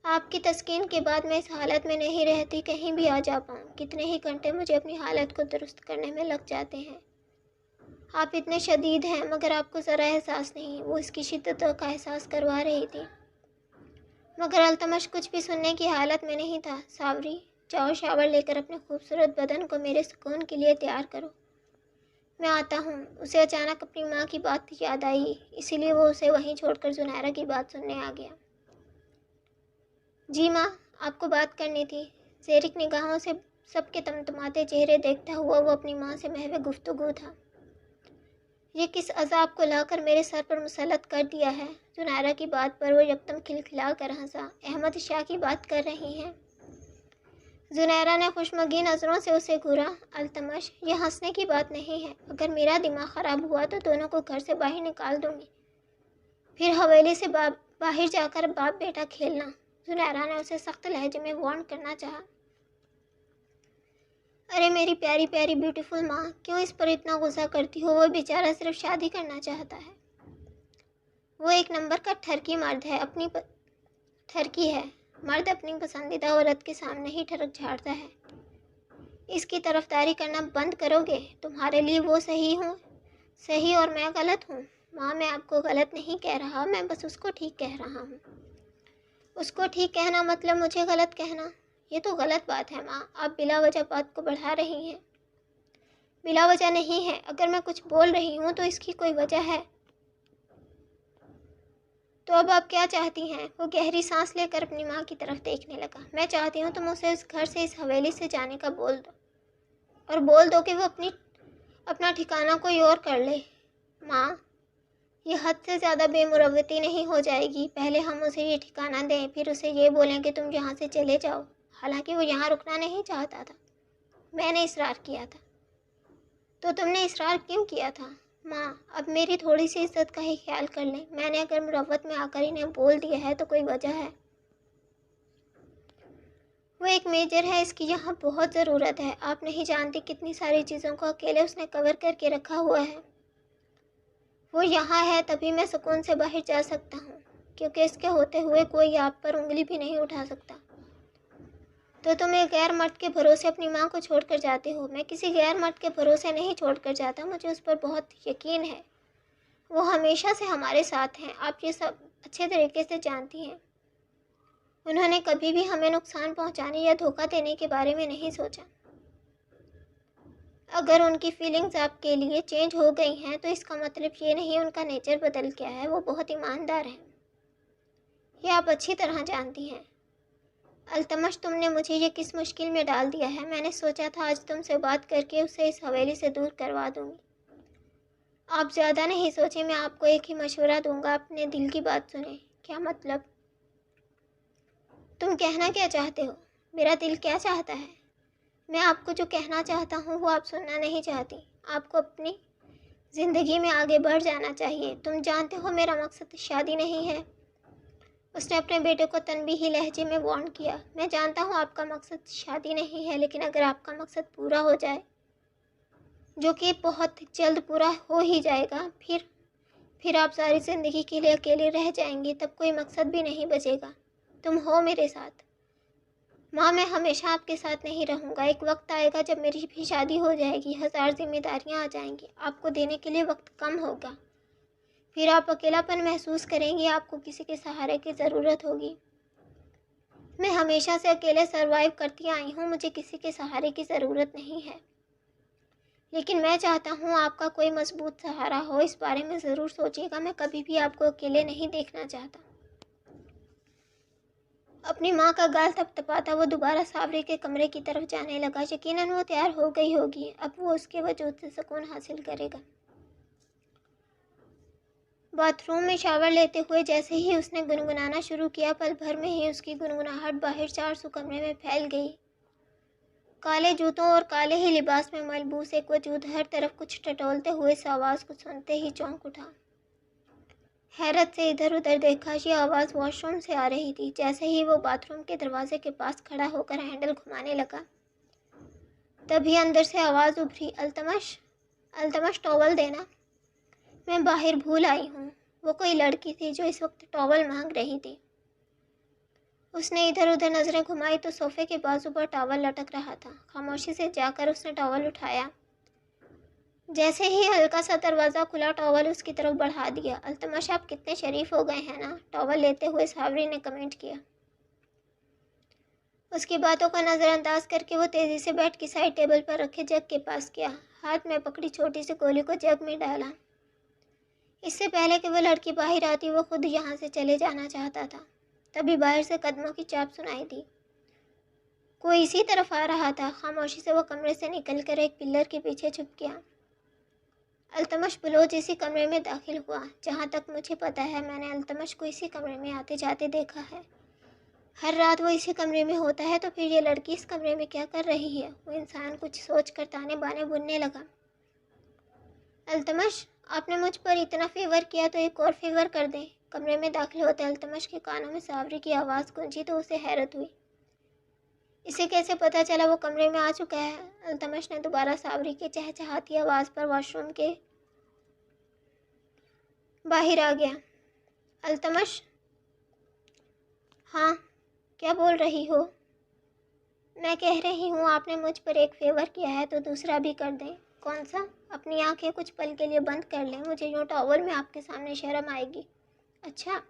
आपकी तस्कीन के बाद मैं इस हालत में नहीं रहती, कहीं भी आ जा पाऊँ। कितने ही घंटे मुझे अपनी हालत को दुरुस्त करने में लग जाते हैं। आप इतने शदीद हैं, मगर आपको ज़रा एहसास नहीं। वो इसकी शिद्दतों का एहसास करवा रही थी, मगर अल्तमश कुछ भी सुनने की हालत में नहीं था। सावरी, जाओ शावर लेकर अपने खूबसूरत बदन को मेरे सुकून के लिए तैयार करो। मैं आता हूँ। उसे अचानक अपनी माँ की बात याद आई, इसीलिए वो उसे वहीं छोड़कर जुनैरा की बात सुनने आ गया। जी माँ, आपको बात करनी थी। ज़ेरिक निगाहों से सबके तमतमाते चेहरे देखता हुआ वो अपनी माँ से महवे गुफ्तगू था। ये किस अजाब को लाकर मेरे सर पर मुसल्लत कर दिया है? जुनैरा की बात पर वो यकदम खिलखिला कर हंसा। अहमद शाह की बात कर रही हैं? जुनैरा ने खुशमगी नज़रों से उसे घूरा। अल्तमश, ये हंसने की बात नहीं है। अगर मेरा दिमाग ख़राब हुआ तो दोनों को घर से बाहर निकाल दूंगी, फिर हवेली से बाहर जाकर बाप बेटा खेलना। जुनैरा ने उसे सख्त लहजे में वार्न करना चाहा। अरे मेरी प्यारी प्यारी ब्यूटीफुल माँ, क्यों इस पर इतना गुस्सा करती हो? वो बेचारा सिर्फ शादी करना चाहता है। वो एक नंबर का ठरकी मर्द है। ठरकी है। मर्द अपनी पसंदीदा औरत के सामने ही ठरक झाड़ता है। इसकी तरफदारी करना बंद करोगे? तुम्हारे लिए वो सही और मैं गलत हूँ? माँ, मैं आपको गलत नहीं कह रहा, मैं बस उसको ठीक कह रहा हूँ। उसको ठीक कहना मतलब मुझे गलत कहना? ये तो गलत बात है माँ। आप बिला वजह बात को बढ़ा रही हैं। बिला वजह नहीं है। अगर मैं कुछ बोल रही हूँ तो इसकी कोई वजह है। तो अब आप क्या चाहती हैं? वो गहरी सांस लेकर अपनी माँ की तरफ देखने लगा। मैं चाहती हूँ तुम उसे इस घर से, इस हवेली से जाने का बोल दो, और बोल दो कि वो अपना ठिकाना कोई और कर ले। माँ, ये हद से ज़्यादा बेमुरवती नहीं हो जाएगी? पहले हम उसे ये ठिकाना दें, फिर उसे ये बोलें कि तुम यहाँ से चले जाओ। हालांकि वो यहाँ रुकना नहीं चाहता था, मैंने इसरार किया था। तो तुमने इसरार क्यों किया था? माँ, अब मेरी थोड़ी सी इज्जत का ही ख्याल कर लें। मैंने अगर मुरव्वत में आकर इन्हें बोल दिया है तो कोई वजह है। वो एक मेजर है, इसकी यहाँ बहुत ज़रूरत है। आप नहीं जानती कितनी सारी चीज़ों को अकेले उसने कवर करके रखा हुआ है। वो यहाँ है तभी मैं सुकून से बाहर जा सकता हूँ, क्योंकि इसके होते हुए कोई आप पर उंगली भी नहीं उठा सकता। तो तुम एक गैर मर्द के भरोसे अपनी माँ को छोड़ कर जाते हो। मैं किसी गैर मर्द के भरोसे नहीं छोड़ कर जाता, मुझे उस पर बहुत यकीन है। वो हमेशा से हमारे साथ हैं, आप ये सब अच्छे तरीके से जानती हैं। उन्होंने कभी भी हमें नुकसान पहुंचाने या धोखा देने के बारे में नहीं सोचा। अगर उनकी फीलिंग्स आपके लिए चेंज हो गई हैं तो इसका मतलब ये नहीं उनका नेचर बदल गया है, वो बहुत ईमानदार हैं। ये आप अच्छी तरह जानती हैं। अल्तमश, तुमने मुझे ये किस मुश्किल में डाल दिया है। मैंने सोचा था आज तुमसे बात करके उसे इस हवेली से दूर करवा दूंगी। आप ज़्यादा नहीं सोचें, मैं आपको एक ही मशवरा दूंगा, अपने दिल की बात सुने। क्या मतलब? तुम कहना क्या चाहते हो? मेरा दिल क्या चाहता है? मैं आपको जो कहना चाहता हूँ वो आप सुनना नहीं चाहती। आपको अपनी ज़िंदगी में आगे बढ़ जाना चाहिए। तुम जानते हो मेरा मकसद शादी नहीं है। उसने अपने बेटे को तनबीही लहजे में वार्न किया। मैं जानता हूँ आपका मकसद शादी नहीं है, लेकिन अगर आपका मकसद पूरा हो जाए, जो कि बहुत जल्द पूरा हो ही जाएगा, फिर आप सारी ज़िंदगी के लिए अकेले रह जाएंगी, तब कोई मकसद भी नहीं बचेगा। तुम हो मेरे साथ। माँ, मैं हमेशा आपके साथ नहीं रहूँगा। एक वक्त आएगा जब मेरी भी शादी हो जाएगी, 1000 जिम्मेदारियाँ आ जाएंगी, आपको देने के लिए वक्त कम होगा, फिर आप अकेलापन महसूस करेंगी, आपको किसी के सहारे की ज़रूरत होगी। मैं हमेशा से अकेले सरवाइव करती आई हूँ, मुझे किसी के सहारे की ज़रूरत नहीं है, लेकिन मैं चाहता हूँ आपका कोई मजबूत सहारा हो। इस बारे में ज़रूर सोचिएगा, मैं कभी भी आपको अकेले नहीं देखना चाहता। अपनी माँ का गाल थपथपाता वो दोबारा सावरी के कमरे की तरफ जाने लगा। यकीनन वो तैयार हो गई होगी, अब वो उसके वजूद से सुकून हासिल करेगा। बाथरूम में शावर लेते हुए जैसे ही उसने गुनगुनाना शुरू किया, पल भर में ही उसकी गुनगुनाहट बाहर 400 कमरे में फैल गई। काले जूतों और काले ही लिबास में मलबूस एक वजूद हर तरफ कुछ टटोलते हुए इस आवाज़ को सुनते ही चौंक उठा। हैरत से इधर उधर देखा, ये आवाज़ वॉशरूम से आ रही थी। जैसे ही वो बाथरूम के दरवाजे के पास खड़ा होकर हैंडल घुमाने लगा, तभी अंदर से आवाज़ उभरी, अल्तमश, अल्तमश, टॉवल देना। मैं बाहर भूल आई हूँ। वो कोई लड़की थी जो इस वक्त टॉवल मांग रही थी। उसने इधर उधर नज़रें घुमाई तो सोफे के बाजू पर टॉवल लटक रहा था। खामोशी से जाकर उसने टॉवल उठाया। जैसे ही हल्का सा दरवाज़ा खुला, टॉवल उसकी तरफ बढ़ा दिया। अल्तमश, आप कितने शरीफ हो गए हैं ना, टॉवल लेते हुए सावरी ने कमेंट किया। उसकी बातों को नज़रअंदाज करके वो तेज़ी से बेड की साइड टेबल पर रखे जग के पास गया। हाथ में पकड़ी छोटी सी गोली को जग में डाला। इससे पहले कि वो लड़की बाहर आती, वो खुद यहाँ से चले जाना चाहता था। तभी बाहर से कदमों की चाप सुनाई दी। कोई इसी तरफ आ रहा था। खामोशी से वो कमरे से निकलकर एक पिलर के पीछे छुप गया। अल्तमश बलोच इसी कमरे में दाखिल हुआ। जहाँ तक मुझे पता है, मैंने अल्तमश को इसी कमरे में आते जाते देखा है। हर रात वो इसी कमरे में होता है, तो फिर ये लड़की इस कमरे में क्या कर रही है? वो इंसान कुछ सोच कर ताने बाने बुनने लगा। अल्तमश, आपने मुझ पर इतना फेवर किया तो एक और फेवर कर दें। कमरे में दाखिल होते अल्तमश के कानों में सावरी की आवाज़ गूंजी तो उसे हैरत हुई। इसे कैसे पता चला वो कमरे में आ चुका है? अल्तमश ने दोबारा सावरी की चहचहाती आवाज़ पर वॉशरूम के बाहर आ गया। अल्तमश, हाँ, क्या बोल रही हो? मैं कह रही हूँ आपने मुझ पर एक फेवर किया है तो दूसरा भी कर दें। कौन सा? अपनी आंखें कुछ पल के लिए बंद कर लें, मुझे यूँ टॉवल में आपके सामने शर्म आएगी। अच्छा,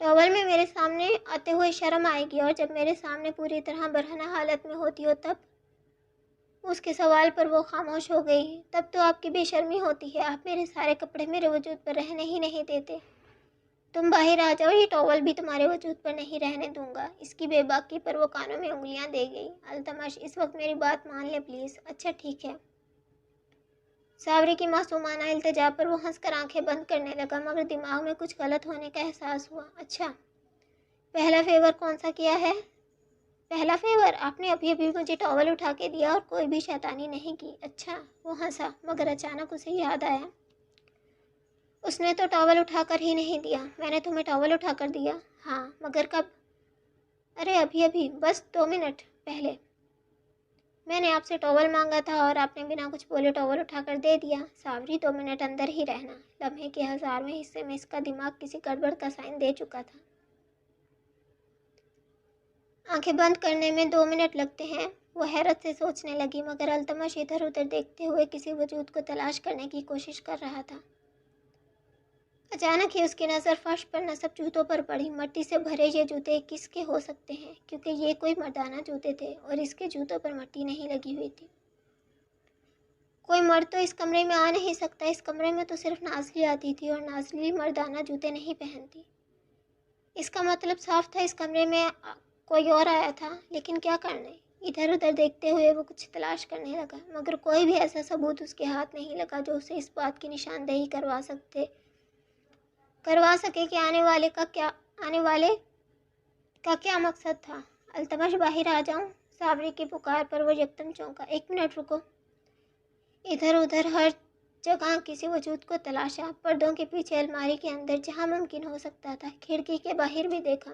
टॉवल में मेरे सामने आते हुए शर्म आएगी, और जब मेरे सामने पूरी तरह बरहना हालत में होती हो तब? उसके सवाल पर वो खामोश हो गई। तब तो आपकी बेशर्मी होती है, आप मेरे सारे कपड़े मेरे वजूद पर रहने ही नहीं देते। तुम बाहर आ जाओ, ये टॉवल भी तुम्हारे वजूद पर नहीं रहने दूंगा। इसकी बेबाकी पर वो कानों में उंगलियां दे गई। अल्तमश, इस वक्त मेरी बात मान ले प्लीज़। अच्छा ठीक है। सावरी की मासूमाना इल्तिजा पर वो हंसकर आंखें बंद करने लगा, मगर दिमाग में कुछ गलत होने का एहसास हुआ। अच्छा, पहला फेवर कौन सा किया है? पहला फेवर आपने अभी अभी मुझे टॉवल उठा के दिया और कोई भी शैतानी नहीं की। अच्छा, वो हंसा, मगर अचानक उसे याद आया, उसने तो टॉवल उठाकर ही नहीं दिया। मैंने तुम्हें टॉवल उठाकर दिया? हाँ, मगर कब? अरे अभी अभी, बस 2 मिनट पहले। मैंने आपसे टॉवल मांगा था और आपने बिना कुछ बोले टॉवल उठाकर दे दिया। सावरी, 2 मिनट अंदर ही रहना। लम्हे के 1000वें हिस्से में इसका दिमाग किसी गड़बड़ का साइन दे चुका था। आंखें बंद करने में 2 मिनट लगते हैं, वो हैरत से सोचने लगी, मगर अल्तमश इधर उधर देखते हुए किसी वजूद को तलाश करने की कोशिश कर रहा था। अचानक ही उसकी नज़र फर्श पर नस्ब जूतों पर पड़ी। मिट्टी से भरे ये जूते किसके हो सकते हैं, क्योंकि ये कोई मर्दाना जूते थे और इसके जूतों पर मिट्टी नहीं लगी हुई थी। कोई मर्द तो इस कमरे में आ नहीं सकता। इस कमरे में तो सिर्फ नाज़ली आती थी और नाज़ली मर्दाना जूते नहीं पहनती। इसका मतलब साफ था, इस कमरे में कोई और आया था, लेकिन क्या करने। इधर उधर देखते हुए वो कुछ तलाश करने लगा, मगर कोई भी ऐसा सबूत उसके हाथ नहीं लगा जो उसे इस बात की निशानदेही करवा सके कि आने वाले का क्या मकसद था। अल्तमश, बाहर आ जाऊं? सावरी की पुकार पर वो यकदम चौंका। 1 मिनट रुको। इधर उधर हर जगह किसी वजूद को तलाशा, पर्दों के पीछे, अलमारी के अंदर, जहां मुमकिन हो सकता था। खिड़की के बाहर भी देखा,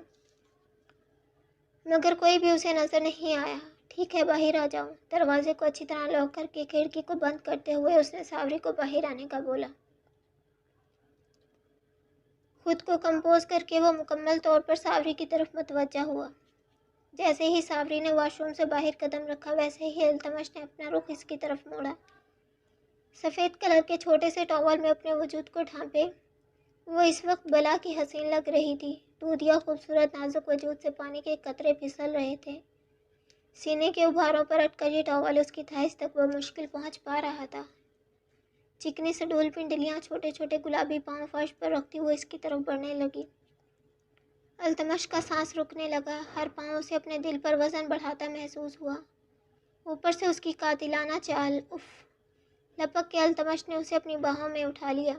मगर कोई भी उसे नजर नहीं आया। ठीक है, बाहर आ जाओ। दरवाजे को अच्छी तरह लॉक करके खिड़की को बंद करते हुए उसने सावरी को बाहर आने का बोला। खुद को कंपोज करके वो मुकम्मल तौर पर सावरी की तरफ मुतवज्जा हुआ। जैसे ही सावरी ने वॉशरूम से बाहर कदम रखा, वैसे ही अल्तमश ने अपना रुख इसकी तरफ मोड़ा। सफ़ेद कलर के छोटे से टॉवल में अपने वजूद को ढांपे वो इस वक्त बला की हसीन लग रही थी। दूधिया खूबसूरत नाजुक वजूद से पानी के कतरे फिसल रहे थे। सीने के उभारों पर अटका ये टॉवल उसकी थाइस तक बमुश्किल पहुंच पा रहा था। चिकनी से डोल पिंडलियाँ छोटे छोटे गुलाबी पाँव फर्श पर रखती हुए इसकी तरफ बढ़ने लगी। अल्तमश का सांस रुकने लगा। हर पाँव से अपने दिल पर वजन बढ़ाता महसूस हुआ। ऊपर से उसकी कातिलाना चाल। उफ! लपक के अल्तमश ने उसे अपनी बाहों में उठा लिया।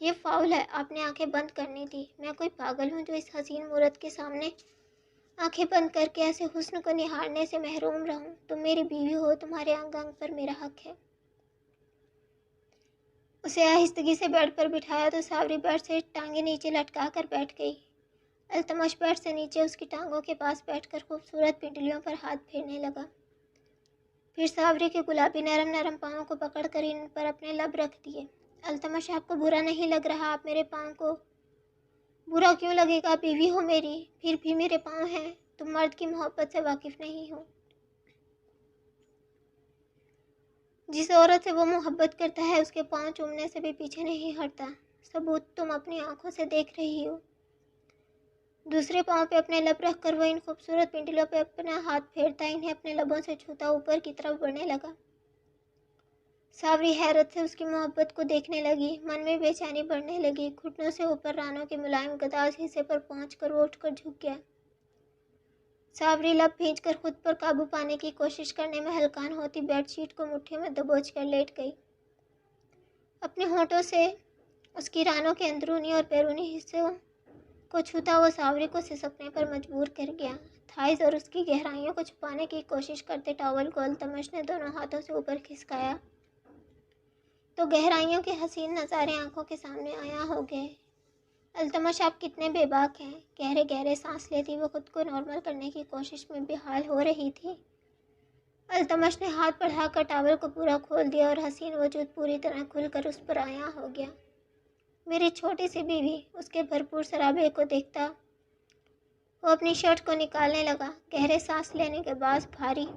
ये फाउल है, आपने आंखें बंद करनी थी। मैं कोई पागल हूँ जो इस हसीन मूरत के सामने आंखें बंद करके ऐसे हुस्न को निहारने से महरूम रहूं। तुम मेरी बीवी हो, तुम्हारे अंग अंग पर मेरा हक है। उसे आहिस्तगी से बेड पर बिठाया तो सावरी बेड से टांगे नीचे लटका कर बैठ गई। अल्तमश बेड से नीचे उसकी टांगों के पास बैठकर खूबसूरत पिंडलियों पर हाथ फेरने लगा। फिर सावरी के गुलाबी नरम नरम पाँव को पकड़कर इन पर अपने लब रख दिए। अल्तमश, आपको बुरा नहीं लग रहा? आप मेरे पाँव को बुरा क्यों लगेगा? बीवी हो मेरी, फिर भी मेरे पाँव हैं। तुम मर्द की मोहब्बत से वाकिफ नहीं हो। जिस औरत से वो मोहब्बत करता है उसके पाँव चूमने से भी पीछे नहीं हटता। सबूत तुम अपनी आंखों से देख रही हो। दूसरे पाँव पे अपने लब रख कर वो इन खूबसूरत पिंडलियों पे अपना हाथ फेरता, इन्हें अपने लबों से छूता ऊपर की तरफ बढ़ने लगा। सावरी हैरत से उसकी मोहब्बत को देखने लगी। मन में बेचैनी बढ़ने लगी। घुटनों से ऊपर रानों के मुलायम गदाज हिस्से पर पहुंचकर वो उठकर झुक गया। सावरी लब भींचकर खुद पर काबू पाने की कोशिश करने में हलकान होती बेडशीट को मुट्ठी में दबोच कर लेट गई। अपने होठों से उसकी रानों के अंदरूनी और बैरूनी हिस्सों को छूता वो सावरी को सिसकने पर मजबूर कर गया। थाइस और उसकी गहराइयों को छुपाने की कोशिश करते टॉवल को अल्तमश ने दोनों हाथों से ऊपर खिसकाया तो गहराइयों के हसीन नज़ारे आंखों के सामने आया हो गए। अल्तमश, आप कितने बेबाक हैं। गहरे गहरे सांस लेती वो खुद को नॉर्मल करने की कोशिश में बेहाल हो रही थी। अल्तमश ने हाथ बढ़ाकर टॉवल को पूरा खोल दिया और हसीन वजूद पूरी तरह खुलकर उस पर आया हो गया। मेरी छोटी सी बीवी। उसके भरपूर सराबे को देखता वो अपनी शर्ट को निकालने लगा। गहरे सांस लेने के बाद भारी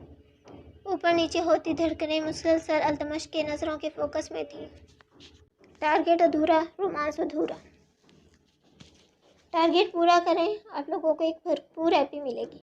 ऊपर नीचे होती धड़कनें मुसलसल अल्तमश के नज़रों के फोकस में थी। टारगेट अधूरा, रोमांस अधूरा। टारगेट पूरा करें, आप लोगों को एक भरपूर हैप्पी मिलेगी।